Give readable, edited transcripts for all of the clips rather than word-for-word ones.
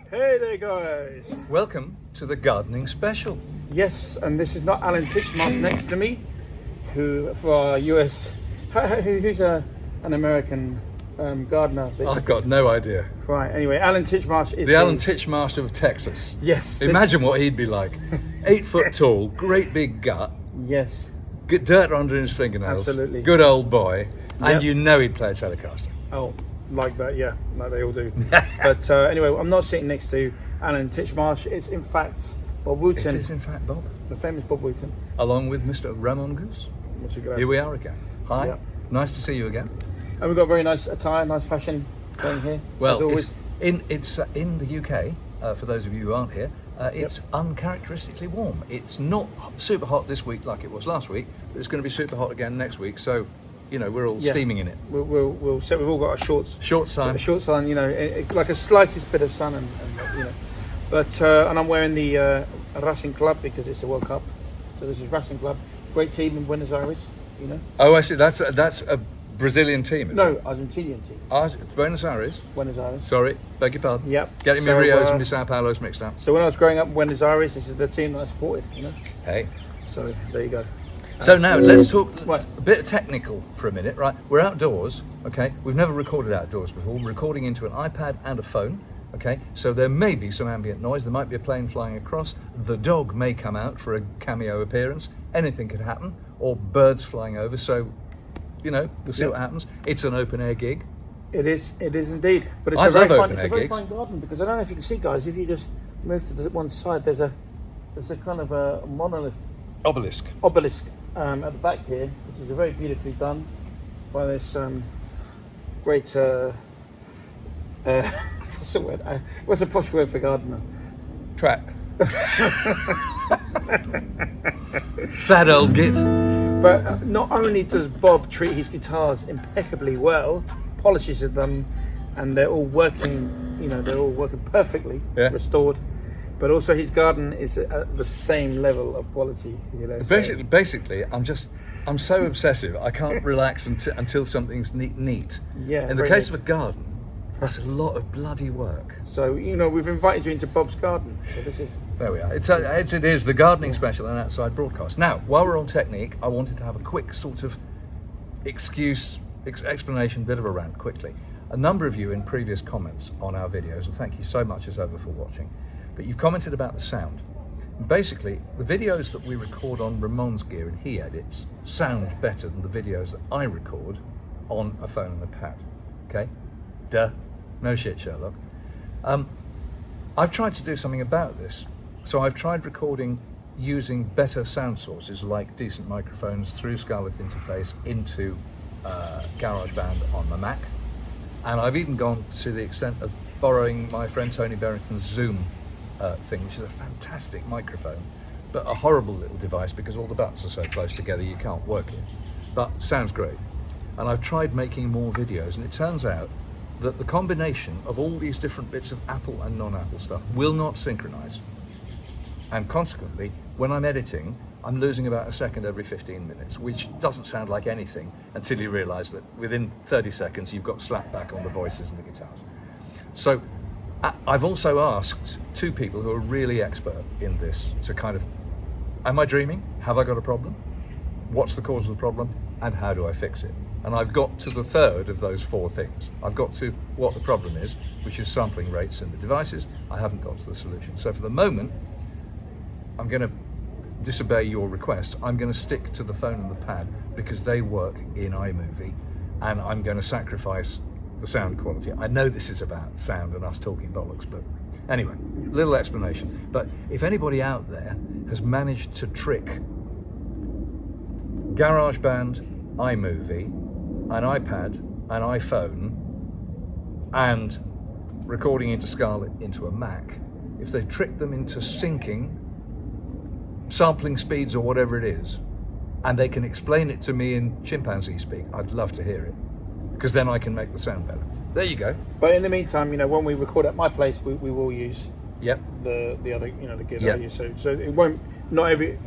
Hey there guys! Welcome to the gardening special. Yes, and this is not Alan Titchmarsh next to me, who for our US, who's an American gardener. I've got no idea. Right, anyway, Alan Titchmarsh is The Alan Titchmarsh of Texas. Yes. Imagine what he'd be like. 8 foot tall, great big gut, Yes, good dirt under his fingernails. Absolutely. Good old boy. And Yep. you know he'd play a Telecaster. oh, like that, yeah, like they all do. But anyway, I'm not sitting next to Alan Titchmarsh, it's in fact Bob It Wooten, is in fact Bob. the famous Bob Wooten. Along with Mr. Ramon Goose. Here we are again. Hi. Yep. Nice to see you again. And we've got very nice attire, nice fashion going here, as Well, always. it's in the UK, for those of you who aren't here, it's uncharacteristically warm. It's not super hot this week like it was last week, but it's going to be super hot again next week. So, you know, we're all Yeah. steaming in it. We'll set. We've all got our shorts. Short time. A short sun, you know, like a slightest bit of sun, and you know. But and I'm wearing the Racing Club because it's the World Cup. So this is Racing Club, great team in Buenos Aires, you know. Oh, I see. That's a Brazilian team. Is No, it? Argentinian team, Buenos Aires. Buenos Aires. Sorry, beg your pardon. Yep. Getting me So, Rios and me Sao Paulos mixed up. So when I was growing up in Buenos Aires, this is the team that I supported, you know. Hey. So there you go. So now let's talk Right. a bit technical for a minute, right? We're outdoors, okay? We've never recorded outdoors before. We're recording into an iPad and a phone, okay? So there may be some ambient noise. There might be a plane flying across. The dog may come out for a cameo appearance. Anything could happen, or birds flying over. So, you know, we'll see Yep. what happens. It's an open air gig. It is indeed. But it's I a very love fun. open It's air a very gigs. fine garden because I don't know if you can see, guys. If you just move to the one side, there's a kind of a monolith. Obelisk. Obelisk at the back here, which is very beautifully done by this great what's the word? What's a posh word for gardener? Twat. Sad old git. But not only does Bob treat his guitars impeccably well, polishes them, and they're all working, you know, they're all working perfectly, Yeah. restored. But also his garden is at the same level of quality, you know. so- Basically, I'm so obsessive. I can't relax until something's neat. Yeah, In the very case neat. of a garden, that's a lot of bloody work. So, you know, we've invited you into Bob's garden. So this is There we are. It is the gardening special and outside broadcast. Now, while we're on technique, I wanted to have a quick sort of explanation, bit of a rant quickly. A number of you in previous comments on our videos, and thank you so much as ever for watching, but you've commented about the sound. Basically, the videos that we record on Ramon's gear and he edits sound better than the videos that I record on a phone and a pad. Okay? Duh. No shit, Sherlock. I've tried to do something about this. So I've tried recording using better sound sources like decent microphones through Scarlett interface into GarageBand on my Mac. And I've even gone to the extent of borrowing my friend Tony Barrington's Zoom thing, which is a fantastic microphone, but a horrible little device because all the buttons are so close together you can't work it. But sounds great. And I've tried making more videos, and it turns out that the combination of all these different bits of Apple and non-Apple stuff will not synchronize. And consequently, when I'm editing, I'm losing about a second every 15 minutes, which doesn't sound like anything until you realize that within 30 seconds you've got slap back on the voices and the guitars. So I've also asked two people who are really expert in this to kind of, am I dreaming? Have I got a problem? What's the cause of the problem? And how do I fix it? And I've got to the third of those four things. I've got to what the problem is, which is sampling rates in the devices. I haven't got to the solution. So for the moment, I'm going to disobey your request. I'm going to stick to the phone and the pad because they work in iMovie, and I'm going to sacrifice the sound quality. I know this is about sound and us talking bollocks, but anyway, little explanation. But if anybody out there has managed to trick GarageBand, iMovie, an iPad, an iPhone, and recording into Scarlett into a Mac, if they trick them into syncing sampling speeds or whatever it is, and they can explain it to me in chimpanzee speak, I'd love to hear it, because then I can make the sound better. There you go. But in the meantime, when we record at my place, we will use Yep. the other, the gear Yep. I use. So it won't, not every,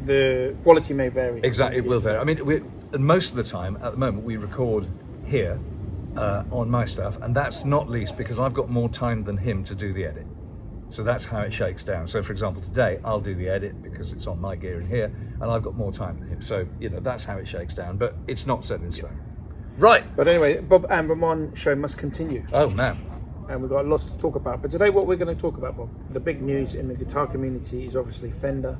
the quality may vary. Exactly, it will vary. I mean, and most of the time, at the moment, we record here on my stuff, and that's not least because I've got more time than him to do the edit. So that's how it shakes down. So for example, today I'll do the edit because it's on my gear in here, and I've got more time than him. So that's how it shakes down, but it's not set in stone. Right. But anyway, Bob and Ramon show must continue. Oh man. And we've got lots to talk about. But today, what we're going to talk about, Bob, the big news in the guitar community is obviously Fender.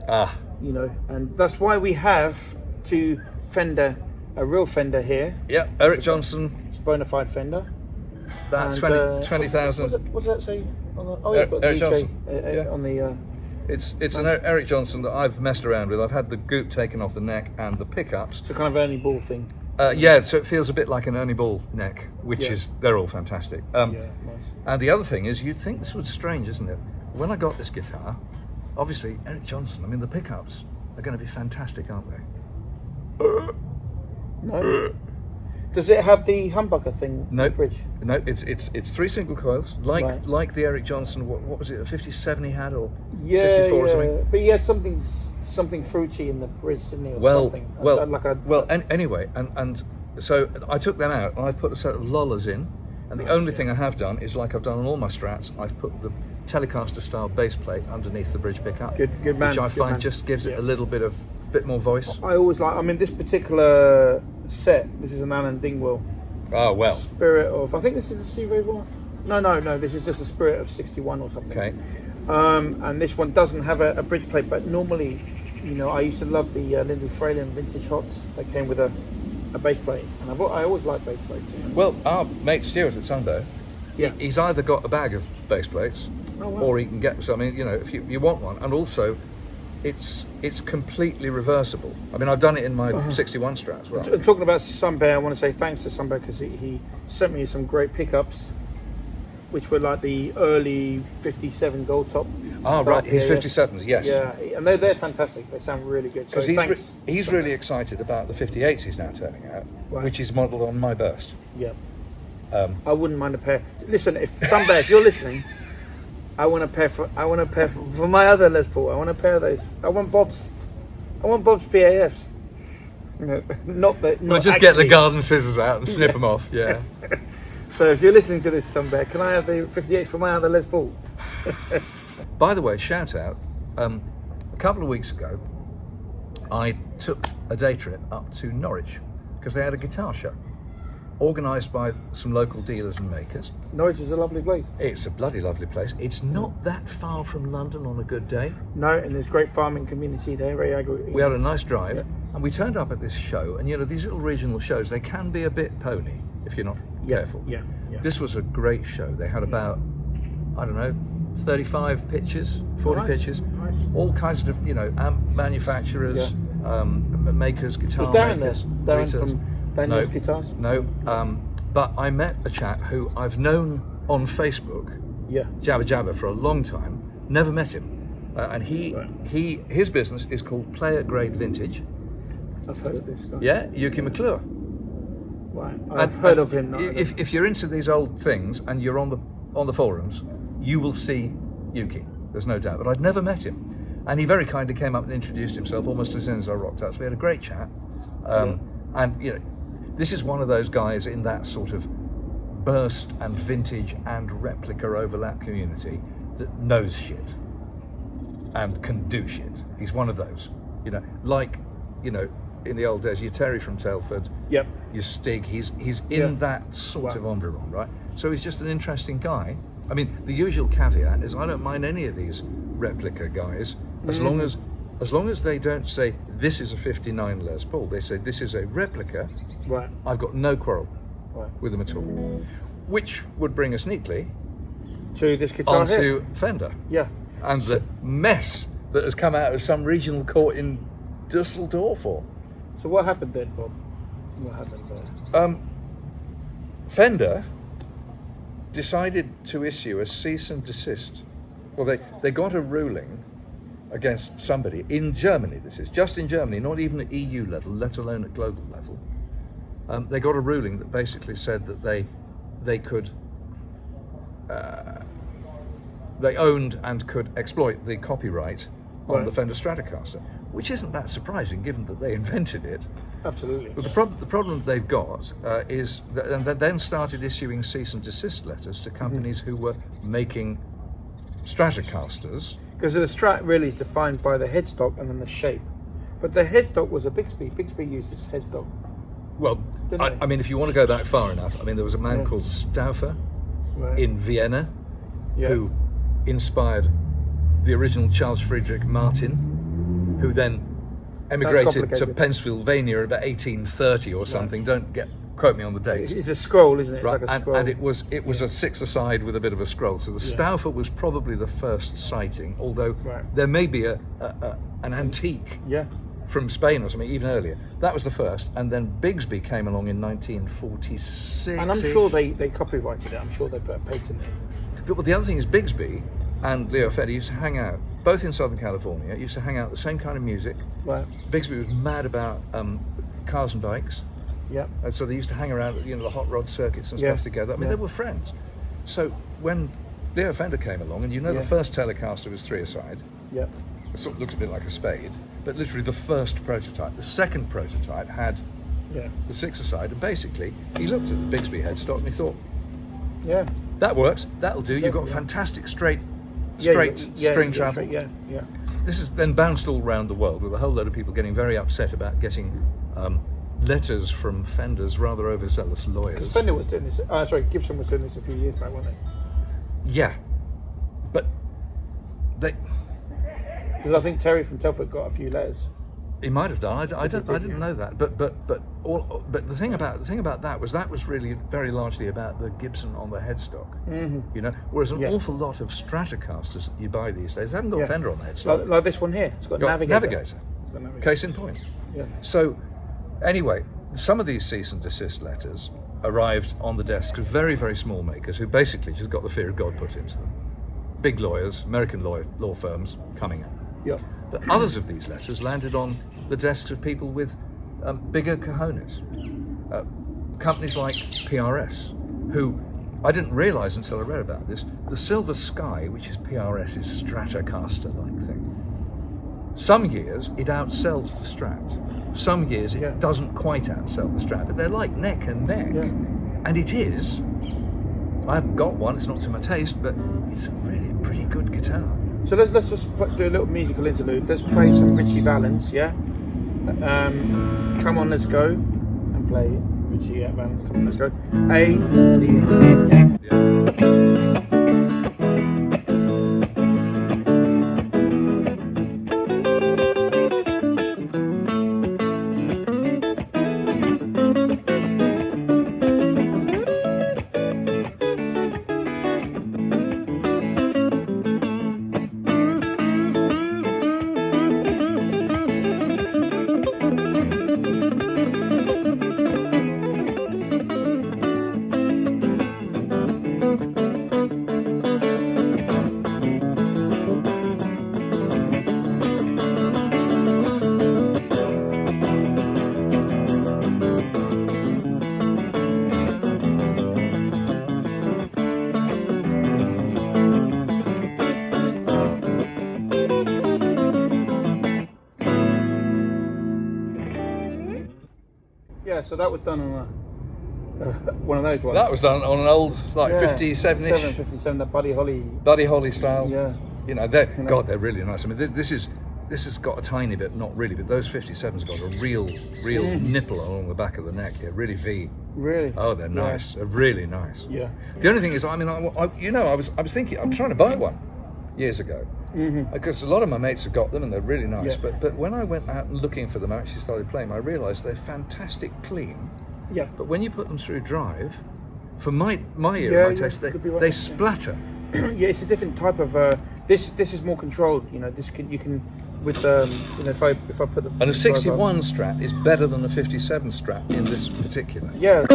And that's why we have two Fender, a real Fender here. Yeah, Eric Johnson. It's a bona fide Fender. That's And, 20,000. What does that say? Oh, yeah, got Eric DJ Johnson. Yeah. on the. It's an Eric Johnson that I've messed around with. I've had the goop taken off the neck and the pickups. It's a kind of Ernie Ball thing. Yeah, so it feels a bit like an Ernie Ball neck, which they're all fantastic. Nice. And the other thing is, you'd think this was strange, isn't it? When I got this guitar, obviously Eric Johnson, I mean the pickups are going to be fantastic, aren't they? No. Does it have the humbucker thing? No, bridge? no. It's three single coils, like the Eric Johnson. What was it? A 57 he had, or 54 or something? But he had something fruity in the bridge, didn't he? Anyway, and so I took them out and I put a set of lollers in, and the only thing I have done is like I've done on all my Strats, I've put the Telecaster style bass plate underneath the bridge pickup, good man, which I find just gives it a little bit more voice. I always like. I mean, this particular set. This is an Alan Dingwall. Oh well. Spirit of. I think this is a C Ray 1. No. This is just a Spirit of 61 or something. Okay. And this one doesn't have a bridge plate, but normally, I used to love the Lindsay Fralin vintage hots that came with a bass plate, and I always like bass plates. Well, our mate Stuart at Sunday, he's either got a bag of bass plates, or he can get. So I mean, if you want one, and also, it's completely reversible. I mean, I've done it in my 61 Strat as well. Talking about Sunbear, I want to say thanks to Sunbear because he sent me some great pickups, which were like the early 57 gold top. Oh, right, his 57s, yes. Yeah, and they're fantastic. They sound really good. So he's really excited about the 58s he's now turning out, which is modelled on my burst. Yeah. I wouldn't mind a pair. Listen, if if you're listening, I want a pair for my other Les Paul. I want a pair of those. I want Bob's PAFs. Not that. We'll just get the garden scissors out and snip them off. Yeah. So if you're listening to this, Sunbear, can I have the 58 for my other Les Paul? By the way, shout out. A couple of weeks ago, I took a day trip up to Norwich because they had a guitar show organised by some local dealers and makers. Norwich is a lovely place. It's a bloody lovely place. It's not that far from London on a good day. No, and there's great farming community there, very agri. We had a nice drive, and we turned up at this show, and these little regional shows, they can be a bit pony if you're not careful. Yeah. This was a great show. They had about, 35 pitches, 40 pitches, all kinds of, amp manufacturers, makers, guitar makers. Darren from Daniel's Guitars? No, but I met a chap who I've known on Facebook, Yeah. Jabba Jabba, for a long time. Never met him, and his business is called Player Grade Vintage. I've heard of this guy. Yeah, Yuki McClure. Right. I've heard of him. If you're into these old things and you're on the forums, you will see Yuki. There's no doubt. But I'd never met him, and he very kindly came up and introduced himself almost as soon as I rocked up. So we had a great chat. And you know, this is one of those guys in that sort of burst and vintage and replica overlap community that knows shit and can do shit. He's one of those, you know, like, you know, in the old days, your Terry from Telford, Yep. your Stig. He's in that sort of environment, right? So he's just an interesting guy. I mean, the usual caveat is I don't mind any of these replica guys as long as they don't say this is a 59 Les Paul. They say this is a replica. Right. I've got no quarrel Right. with them at all. Which would bring us neatly To this guitar here. onto Fender Yeah. and the mess that has come out of some regional court in Dusseldorf. So what happened then, Bob? What happened there? Fender decided to issue a cease and desist. Well, they got a ruling against somebody in Germany. This is just in Germany, not even at EU level, let alone at global level. They got a ruling that basically said that they could they owned and could exploit the copyright on the Fender Stratocaster, which isn't that surprising given that they invented it. Absolutely. But the problem they've got is that, and they then started issuing cease and desist letters to companies who were making Stratocasters. Because the Strat really is defined by the headstock and then the shape. But the headstock was a Bixby. Bixby used this headstock. Well, I mean, if you want to go back far enough, I mean, there was a man called Stauffer in Vienna who inspired the original Charles Friedrich Martin, who then emigrated to Pennsylvania about 1830 or something. Don't quote me on the dates. It's a scroll, isn't it? Right, Like a scroll. and it was a six-a-side with a bit of a scroll. So the Stauffer was probably the first sighting, although there may be an antique from Spain or something even earlier. That was the first, and then Bigsby came along in 1946. And I'm sure they copyrighted it. I'm sure they put a patent in it. But the other thing is Bigsby and Leo Fender used to hang out, both in Southern California, used to hang out the same kind of music. Right. Bigsby was mad about cars and bikes. Yeah. And so they used to hang around, you know, the hot rod circuits and stuff together. I mean, they were friends. So when Leo Fender came along, and you know the first Telecaster was three-a-side. Yeah. It sort of looks a bit like a spade, but literally the first prototype. The second prototype had the six-a-side, and basically he looked at the Bigsby headstock and he thought, that works, that'll do. You've got fantastic straight string travel. This has then bounced all around the world with a whole load of people getting very upset about getting letters from Fender's rather overzealous lawyers. Because Fender was doing this. Gibson was doing this a few years back, wasn't he? Yeah, but they. Because I think Terry from Telford got a few letters. He might have done. I didn't know that. But the thing about that was really very largely about the Gibson on the headstock. Mm-hmm. You know, whereas an awful lot of Stratocasters that you buy these days, they haven't got Fender on the headstock. Like this one here. It's got Navigator. Case in point. Yeah. So, anyway, some of these cease and desist letters arrived on the desks of very, very small makers who basically just got the fear of God put into them. Big lawyers, American law firms coming in. Yeah. But others of these letters landed on the desks of people with bigger cojones. Companies like PRS, who I didn't realise until I read about this, the Silver Sky, which is PRS's Stratocaster-like thing, some years it outsells the Strat. Some years it doesn't quite outsell the Strat, but they're like neck and neck. Yeah. And it is. I haven't got one, it's not to my taste, but it's a really pretty good guitar. So let's just do a little musical interlude. Let's play some Richie Valens, yeah? Come on, let's go. And play Richie Valens, come on, let's go. A, D, A. Yeah, so that was done on one of those ones. That was done on an old, like, Yeah, 57-ish. 57, that Buddy Holly style. Yeah. You know, God, they're really nice. I mean, this has got a tiny bit, not really, but those 57's got a real nipple along the back of the neck here, really V. Really? Oh, they're nice. They're really nice. Yeah. The only thing is, I mean, I was thinking, I'm trying to buy one years ago, because a lot of my mates have got them and they're really nice. Yeah. But when I went out looking for them and actually started playing, I realised they're fantastic clean. Yeah. But when you put them through drive, for my ear, my taste, they splatter. Yeah, it's a different type of. This is more controlled. You know, you can with you know, if I put the. And a 61 Strat is better than a 57 Strat in this particular. Yeah. It's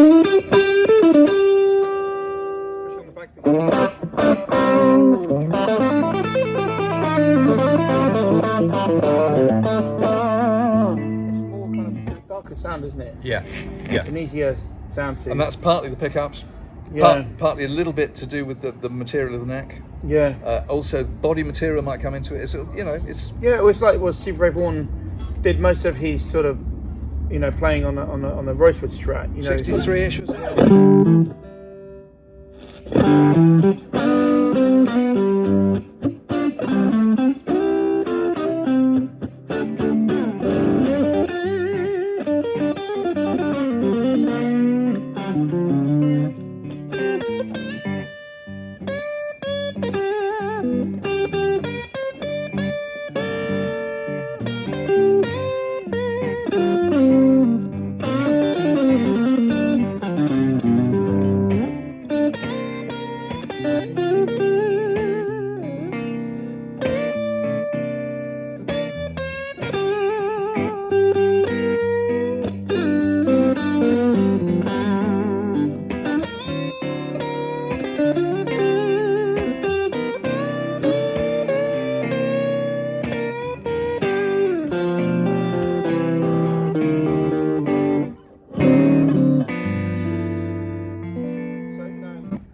more kind of darker sound, isn't it? Yeah. It's an easier sound to. And that's partly the pickups. Yeah. Partly a little bit to do with the material of the neck. Yeah. Also, body material might come into it. It's, you know, it's. Yeah, it was like Steve Ray Vaughan did most of his sort of, you know, playing on the Rosewood Strat. You know, 63-ish was it?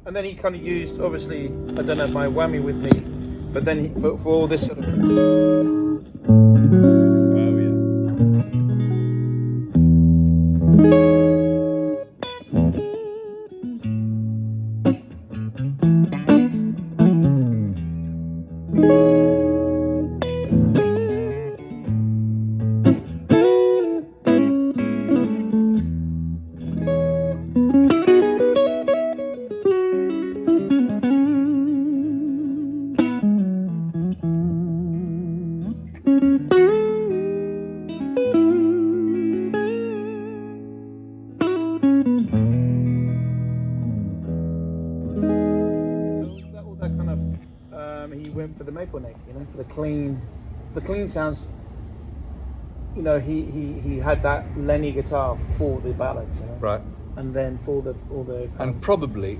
And then he kind of used, obviously, I don't know, my whammy with me, but then for all this sort of. Oh yeah. He went for the maple neck, you know, for the clean sounds. You know, he had that Lenny guitar for the ballads, you know? Right. And then for all the And probably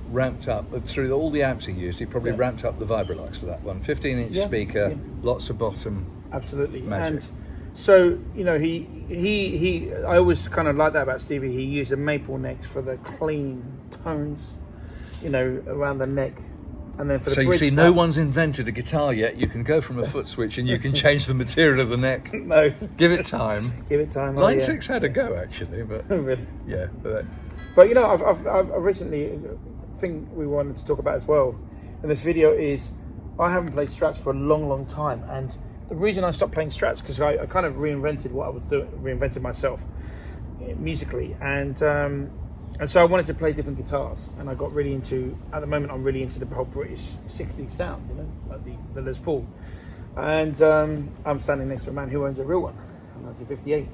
ramped up through all the amps he used. He probably ramped up the Vibrolux for that one. 15-inch speaker, lots of bottom. Absolutely. Magic. And so, you know, he I always kind of like that about Stevie. He used a maple neck for the clean tones, you know, around the neck. And then for the so you bridge see, stuff, no one's invented a guitar yet. You can go from a foot switch and you can change the material of the neck. No. Give it time. Give it time. Line 6 had a go actually, but Really? yeah. But you know, I've recently thing we wanted to talk about as well in this video is I haven't played Strats for a long time, and the reason I stopped playing Strats because I kind of reinvented what I was doing, reinvented myself musically, and so I wanted to play different guitars, and I got really into. At the moment, I'm really into the whole British '60s sound, you know, like the Les Paul, and I'm standing next to a man who owns a real one, a 1958.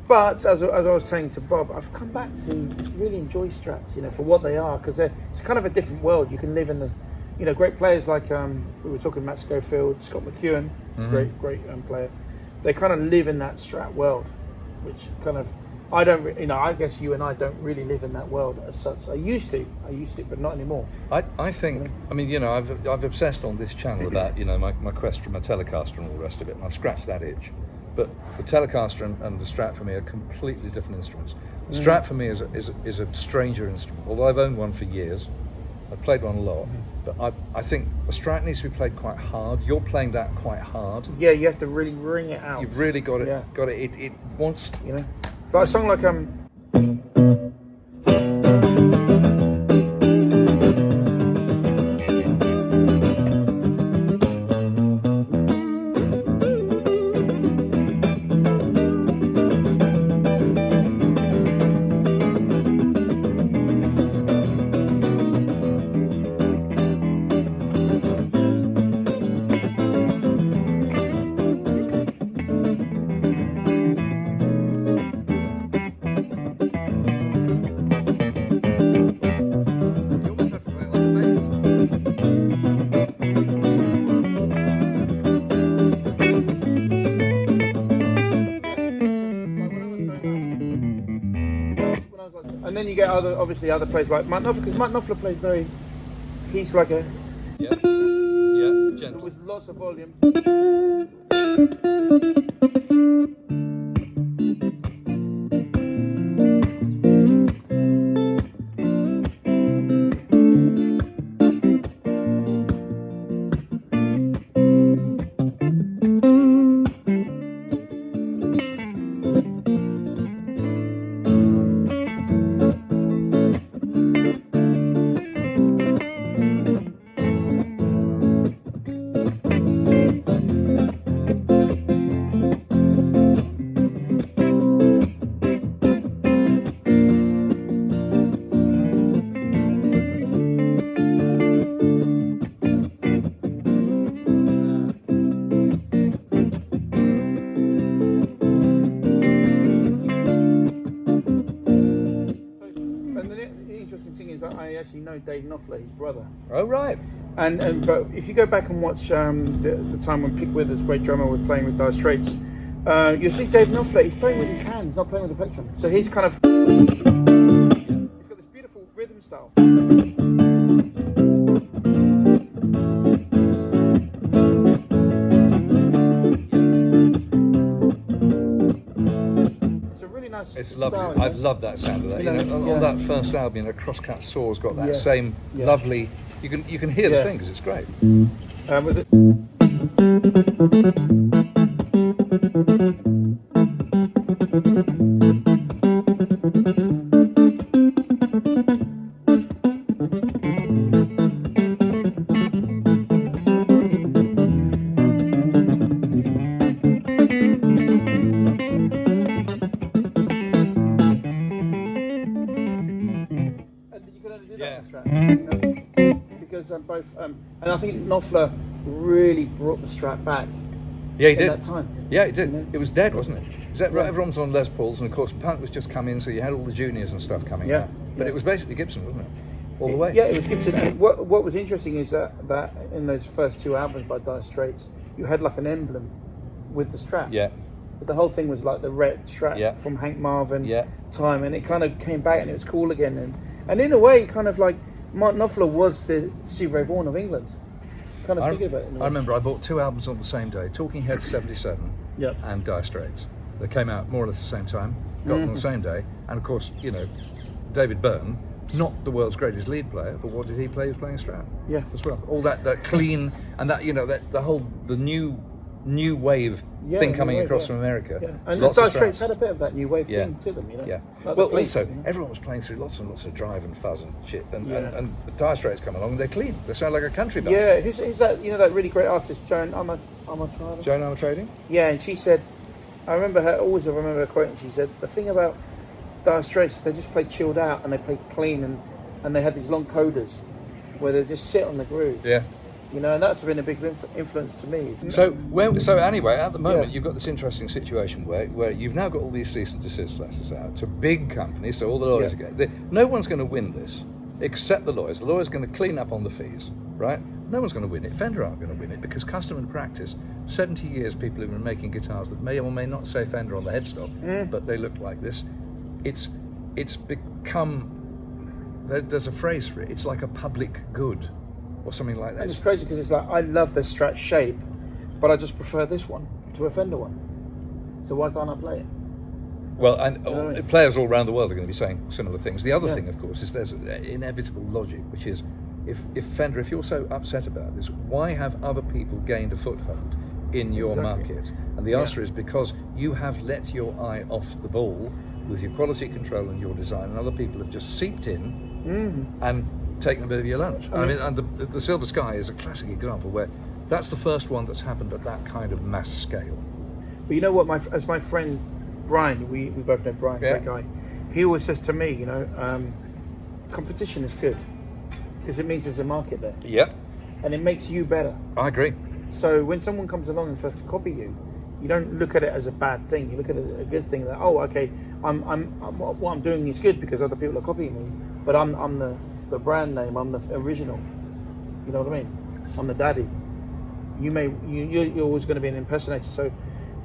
But as I was saying to Bob, I've come back to really enjoy Strats, you know, for what they are, because it's kind of a different world. You can live in the, you know, great players like we were talking Matt Schofield, Scott McEwen, great player. They kind of live in that Strat world, which kind of I don't, you know, I guess you and I don't really live in that world as such. I used to, but not anymore. I think, I mean, you know, I've obsessed on this channel about, you know, my quest for my Telecaster and all the rest of it, and I've scratched that itch. But the Telecaster and the Strat for me are completely different instruments. The Strat for me is a stranger instrument. Although I've owned one for years, I've played one a lot. But I think a Strat needs to be played quite hard. You're playing that quite hard. Yeah, you have to really ring it out. You've really got it. Yeah. Got it. It wants, you know. Like a song like You almost have to play it on the bass. and then you get obviously other players like Mike Knopfler, because Mike Knopfler plays very, he's like a, Yeah. Yeah. Gentle. with lots of volume. I actually know Dave Knopfler, his brother. Oh, right. And but if you go back and watch the time when Pick Withers, great drummer, was playing with Dire Straits, you'll see Dave Knopfler, he's playing with his hands, not playing with the plectrum. So he's kind of, he's got this beautiful rhythm style. It's a really nice It's lovely. style, I love that sound of that. You know, on that first album, Crosscut Saw's got that same lovely. You can hear the fingers. It's great. Was it? Because both, and I think Knopfler really brought the Strat back. Yeah, he did. At that time. Yeah, he did. You know? It was dead, wasn't it? Is that right? Yeah. Everyone was on Les Pauls, and of course Punk was just coming, so you had all the juniors and stuff coming out. But it was basically Gibson, wasn't it? All the way. Yeah, it was Gibson. And what was interesting is that in those first two albums by Dire Straits, you had like an emblem with the Strat. Yeah. But the whole thing was like the red Strat from Hank Marvin time, and it kind of came back and it was cool again. And in a way, kind of like Mark Knopfler was the Stevie Ray Vaughan of England. Kind of figured about it. I remember I bought two albums on the same day, Talking Heads 77 and Dire Straits. They came out more or less the same time, got them on the same day, and of course, you know, David Byrne, not the world's greatest lead player, but what did he play? He was playing a Strat. Yeah. As well. All that clean, and that, you know, that the new wave thing coming across from America. Yeah. And lots Dire Straits had a bit of that new wave thing to them, you know. Yeah. Like well, police, also, you know? everyone was playing through lots and lots of drive and fuzz and shit, and the Dire Straits come along and they're clean. They sound like a country band. Yeah, who's that? You know that really great artist, Joan Armatrading? Joan Armatrading? Yeah, and she said, I remember her quote, and she said, the thing about Dire Straits, they just played chilled out and they played clean, and they had these long codas where they just sit on the groove. Yeah. You know, and that's been a big influence to me. So anyway, at the moment you've got this interesting situation where you've now got all these cease and desist letters out to big companies, so all the lawyers are getting. No one's going to win this except the lawyers. The lawyers are going to clean up on the fees, right? No one's going to win it. Fender aren't going to win it because custom and practice. 70 years people have been making guitars that may or may not say Fender on the headstock, but they look like this. It's become. There's a phrase for it. It's like a public good. Or something like that. And it's crazy because it's like, I love the Strat shape, but I just prefer this one to a Fender one. So why can't I play it? Well, and players all around the world are going to be saying similar things. The other thing, of course, is there's inevitable logic, which is, if Fender, if you're so upset about this, why have other people gained a foothold in your market? And the answer is because you have let your eye off the ball with your quality control and your design, and other people have just seeped in and taken a bit of your lunch. I mean, and the Silver Sky is a classic example where that's the first one that's happened at that kind of mass scale. But you know what, as my friend Brian, we both know Brian, great guy, he always says to me, competition is good because it means there's a market there. Yeah. And it makes you better. I agree. So when someone comes along and tries to copy you, you don't look at it as a bad thing. You look at it as a good thing. That what I'm doing is good because other people are copying me, but I'm the brand name. I'm the original. You know what I mean? I'm the daddy. You're always going to be an impersonator. So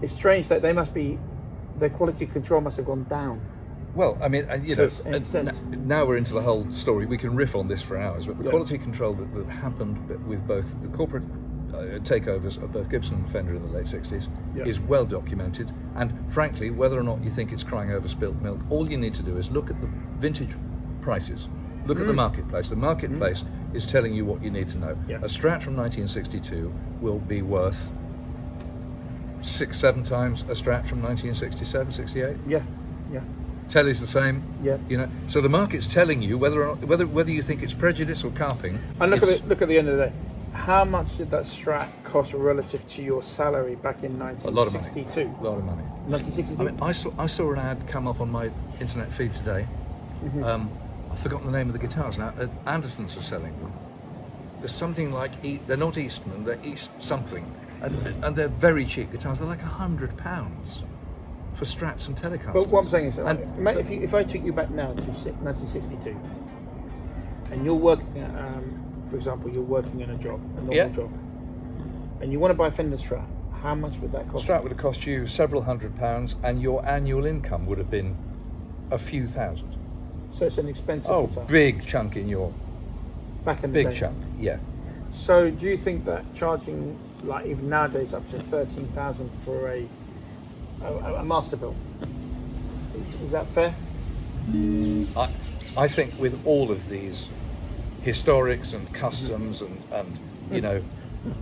it's strange that their quality control must have gone down. Well, I mean, now we're into the whole story. We can riff on this for hours, but the quality control that happened with both the corporate takeovers of both Gibson and Fender in the late 60s is well documented. And frankly, whether or not you think it's crying over spilt milk, all you need to do is look at the vintage prices. Look at the marketplace. The marketplace is telling you what you need to know. Yeah. A Strat from 1962 will be worth 6-7 times a Strat from 1967, 68. Yeah. Telly's the same. Yeah. So the market's telling you whether you think it's prejudice or carping. And look at the end of the day. How much did that Strat cost relative to your salary back in 1962? A lot of money. 1962. I mean, I saw an ad come up on my internet feed today. I've forgotten the name of the guitars now. Andertons are selling them. There's something like they're not Eastman, they're East something, and they're very cheap guitars. They're like £100 for Strats and Telecasters. But what I'm saying is, if I took you back now to 1962, and you're working at, for example, you're working in a normal job, and you want to buy a Fender Strat, how much would that cost? Strat would have cost you several £100s, and your annual income would have been a few thousand. So it's an expensive guitar. Big chunk in your back in the day. Big chunk, yeah. So do you think that charging, like even nowadays, up to 13,000 for a master build, is that fair? I think with all of these historics and customs and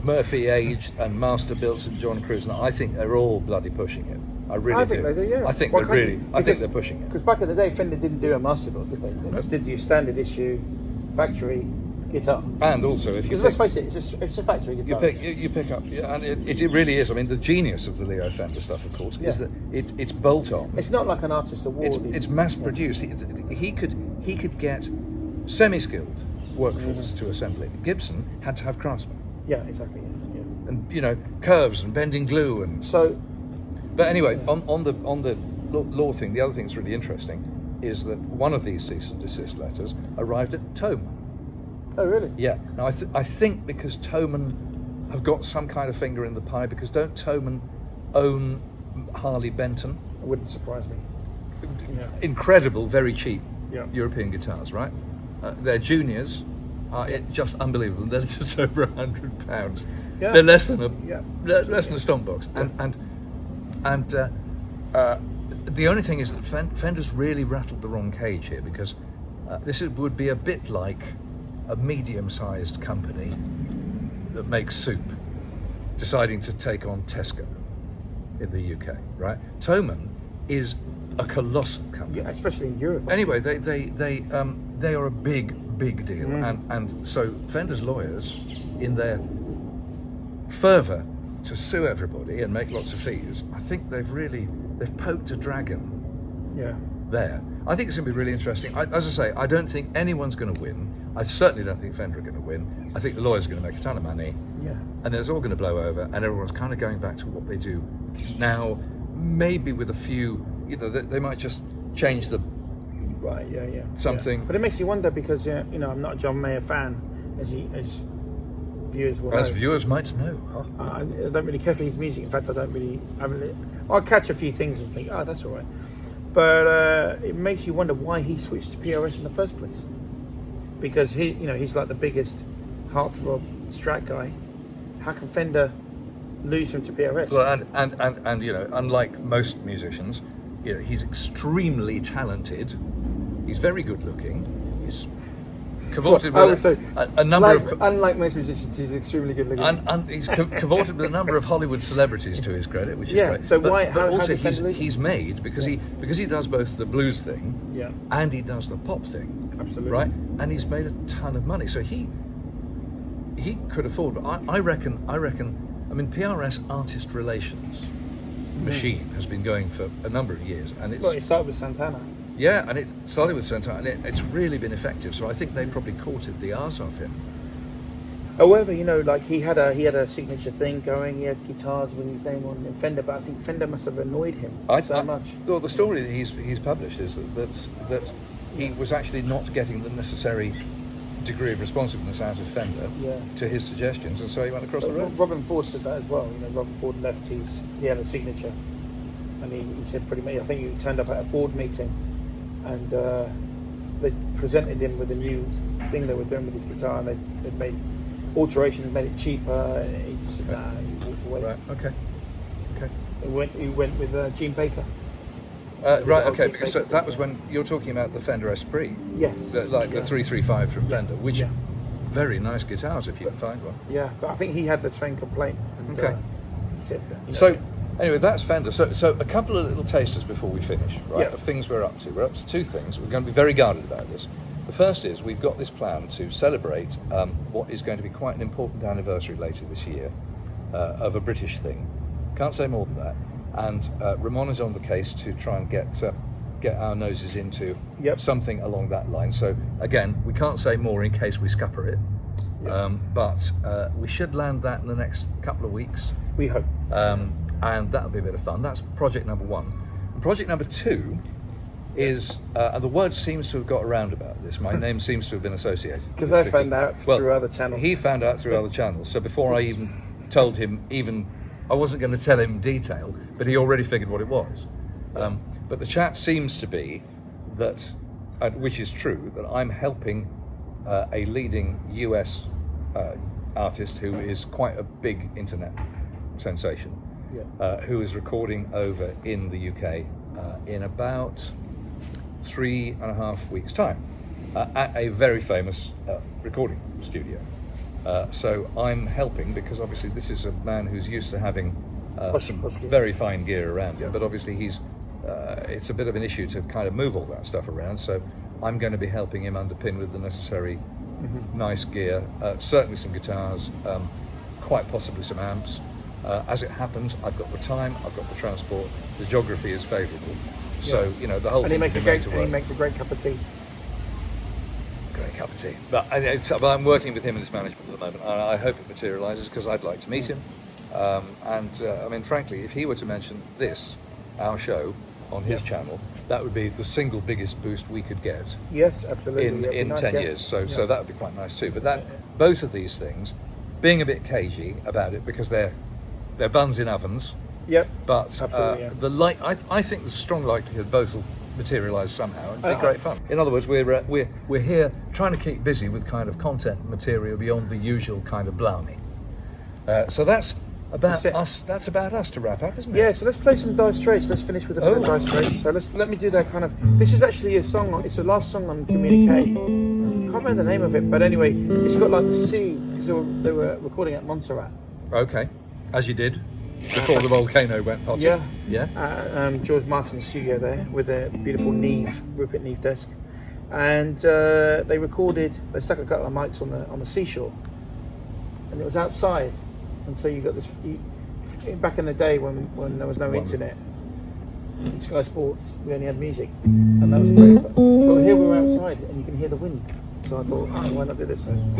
Murphy aged and master builds and John Cruise, I think they're all bloody pushing it. I really think they do, yeah. I think they're pushing it. Because back in the day, Fender didn't do a master build, did they? They just did your standard issue factory guitar. And also, if you let's face it, it's a factory guitar. You pick up, and it really is. I mean, the genius of the Leo Fender stuff, of course, is that it's bolt on. It's not like an artist award. It's mass produced. He could get semi-skilled workforce to assemble it. Gibson had to have craftsmen. Yeah, exactly. Yeah. And curves and bending glue and so. But anyway, on the law thing, the other thing that's really interesting is that one of these cease and desist letters arrived at Thomann. Oh, really? Yeah. Now I think because Thomann have got some kind of finger in the pie, because don't Thomann own Harley Benton? It wouldn't surprise me. Yeah. Incredible, very cheap European guitars, right? Their juniors are just unbelievable. They're just over £100. Yeah. They're less than a stomp box, and the only thing is that Fender's really rattled the wrong cage here, because this would be a bit like a medium-sized company that makes soup deciding to take on Tesco in the UK, right? Thomann is a colossal company, especially in Europe. Anyway, they are a big deal, and so Fender's lawyers, in their fervour to sue everybody and make lots of fees, I think they've poked a dragon. Yeah. There. I think it's going to be really interesting. As I say, I don't think anyone's going to win. I certainly don't think Fender are going to win. I think the lawyers are going to make a ton of money. Yeah. And then it's all going to blow over, and everyone's kind of going back to what they do now, maybe with a few, they might just change the something. Yeah. But it makes you wonder, because I'm not a John Mayer fan, as viewers will know. As viewers might know. Huh? I don't really care for his music. In fact, I'll catch a few things and think, oh, that's all right. But it makes you wonder why he switched to PRS in the first place. Because he's like the biggest heartthrob Strat guy. How can Fender lose him to PRS? Well, and unlike most musicians, he's extremely talented. He's very good looking. He's cavorted I would with say, a number like, of. unlike most musicians, he's extremely good looking. And he's cavorted with a number of Hollywood celebrities to his credit, which is Yeah, great. so but, why- but how also did Fender lose? he's made because he does both the blues thing Yeah, and he does the pop thing, absolutely. right? And he's made a ton of money, so he could afford. But I reckon. I mean, PRS artist relations machine has been going for a number of years, and it's Well, it started with Santana. yeah, and it started with Santana, and it's really been effective. So I think they probably courted the arse off him. However, you know, like he had a signature thing going. He had guitars with his name on in Fender, but I think Fender must have annoyed him so much. Well, the story that he's published is that he was actually not getting the necessary degree of responsiveness out of Fender to his suggestions, and so he went across the road. Robin Ford said that as well. You know, Robin Ford left he had a signature, and he said pretty much. I think he turned up at a board meeting, and they presented him with a new thing they were doing with his guitar, and they'd made alterations, made it cheaper. And he just said, nah, he walked away. Right. Okay. He went with Gene Baker. Right. Okay. Because so that was when you're talking about the Fender Esprit. Yes. The 335 from Fender, which Yeah. very nice guitars if you can find one. Yeah, but I think he had the same complaint. And, Okay. he said that, you know, So anyway, that's Fender. So a couple of little tasters before we finish, right? Yeah. Of things we're up to. We're up to two things. We're going to be very guarded about this. The first is we've got this plan to celebrate what is going to be quite an important anniversary later this year of a British thing. Can't say more than that. And Ramon is on the case to try and get our noses into something along that line. So again, we can't say more in case we scupper it. But we should land that in the next couple of weeks. we hope. And that'll be a bit of fun. That's project number one. And project number two is, and the word seems to have got around about this. My name seems to have been associated. Because I found out through other channels. He found out through other channels. So before I even told him, I wasn't going to tell him detail, but he already figured what it was. But the chat seems to be that, which is true, that I'm helping a leading US artist who is quite a big internet sensation, who is recording over in the UK in about 3.5 weeks' time at a very famous recording studio. So I'm helping because obviously this is a man who's used to having some very fine gear around him, but obviously it's a bit of an issue to kind of move all that stuff around. So I'm going to be helping him underpin with the necessary nice gear, certainly some guitars, quite possibly some amps. As it happens, I've got the time, I've got the transport, the geography is favourable. So you know the whole thing can be made to work. And he makes a great cup of tea. Great cup of tea. But I'm working with him in this management at the moment, and I hope it materialises because I'd like to meet him. I mean, frankly, if he were to mention this, our show, on his channel, that would be the single biggest boost we could get. Yes, absolutely. In 10 years. So that would be quite nice too. But both of these things, being a bit cagey about it because they're buns in ovens. Yep. But absolutely, I think there's a strong likelihood both will materialise somehow and be great fun. In other words, we're here trying to keep busy with kind of content material beyond the usual kind of blarney. So that's about us. That's about us to wrap up, isn't it? Yeah. So let's play some Dire Straits. Let's finish with a bit of Dire Straits. So let me do that kind of. This is actually a song. It's the last song on Communique. Can't remember the name of it, but anyway, it's got like the sea because they were recording at Montserrat. Okay, as you did before the volcano went potty. Yeah. George Martin's studio there with a beautiful Rupert Neve desk, and they stuck a couple of mics on the seashore, and it was outside, and so you got this. Back in the day when there was no internet, in Sky Sports we only had music, and that was great. But here we were outside, and you can hear the wind. So I thought, why not do this then?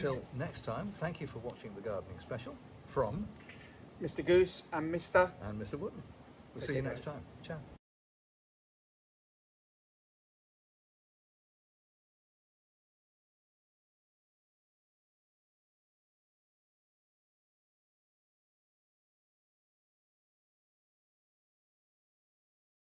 until next time, thank you for watching the gardening special from Mr. Goose and Mr. Woodman. We'll Okay, see you next guys. time. Ciao.